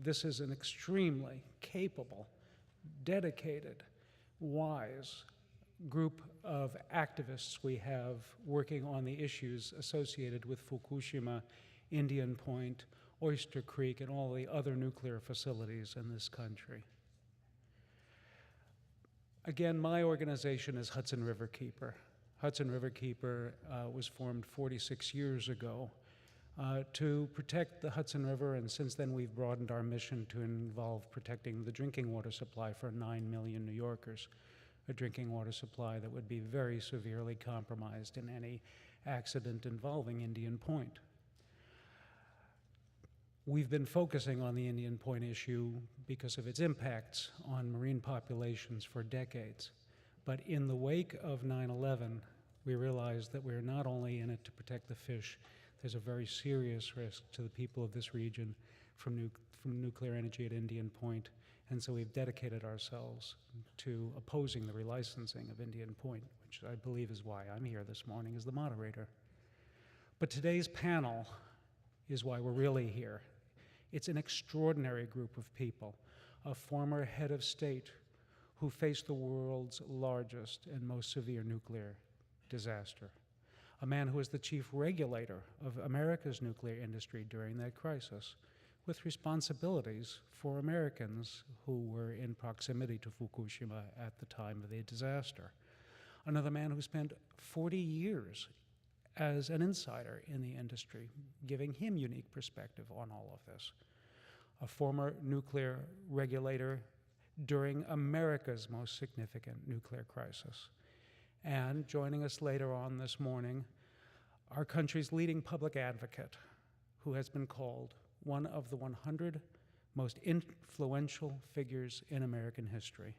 this is an extremely capable, dedicated, wise group of activists we have working on the issues associated with Fukushima, Indian Point, Oyster Creek, and all the other nuclear facilities in this country. Again, my organization is Hudson River Keeper. Hudson River Keeper was formed 46 years ago to protect the Hudson River, and since then we've broadened our mission to involve protecting the drinking water supply for 9 million New Yorkers, a drinking water supply that would be very severely compromised in any accident involving Indian Point. We've been focusing on the Indian Point issue because of its impacts on marine populations for decades. But in the wake of 9/11, we realized that we're not only in it to protect the fish, there's a very serious risk to the people of this region from nuclear energy at Indian Point. And so we've dedicated ourselves to opposing the relicensing of Indian Point, which I believe is why I'm here this morning as the moderator. But today's panel is why we're really here. It's an extraordinary group of people, a former head of state who faced the world's largest and most severe nuclear disaster, a man who was the chief regulator of America's nuclear industry during that crisis, with responsibilities for Americans who were in proximity to Fukushima at the time of the disaster. Another man who spent 40 years as an insider in the industry, giving him unique perspective on all of this. A former nuclear regulator during America's most significant nuclear crisis. And joining us later on this morning, our country's leading public advocate, who has been called one of the 100 most influential figures in American history.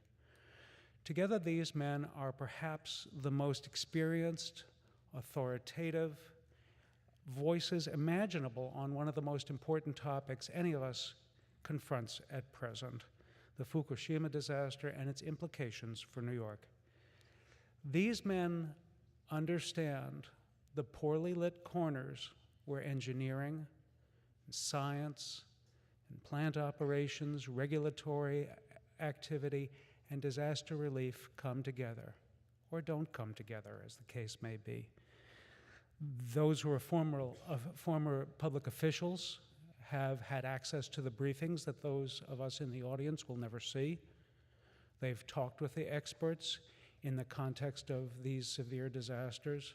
Together, these men are perhaps the most experienced, authoritative voices imaginable on one of the most important topics any of us confronts at present, the Fukushima disaster and its implications for New York. These men understand the poorly lit corners where engineering, and science, and plant operations, regulatory activity, and disaster relief come together, or don't come together, as the case may be. Those who are former public officials have had access to the briefings that those of us in the audience will never see. They've talked with the experts in the context of these severe disasters,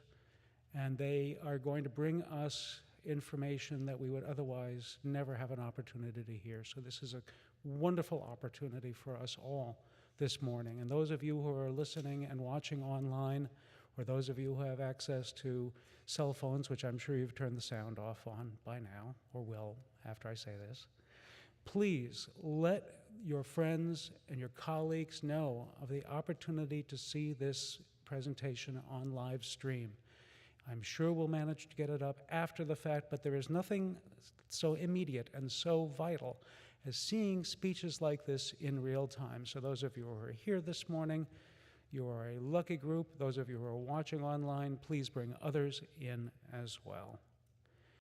and they are going to bring us information that we would otherwise never have an opportunity to hear. So this is a wonderful opportunity for us all this morning. And those of you who are listening and watching online, or those of you who have access to cell phones, which I'm sure you've turned the sound off on by now, or will after I say this, please let your friends and your colleagues know of the opportunity to see this presentation on live stream. I'm sure we'll manage to get it up after the fact, but there is nothing so immediate and so vital as seeing speeches like this in real time. So those of you who are here this morning, you are a lucky group. Those of you who are watching online, please bring others in as well.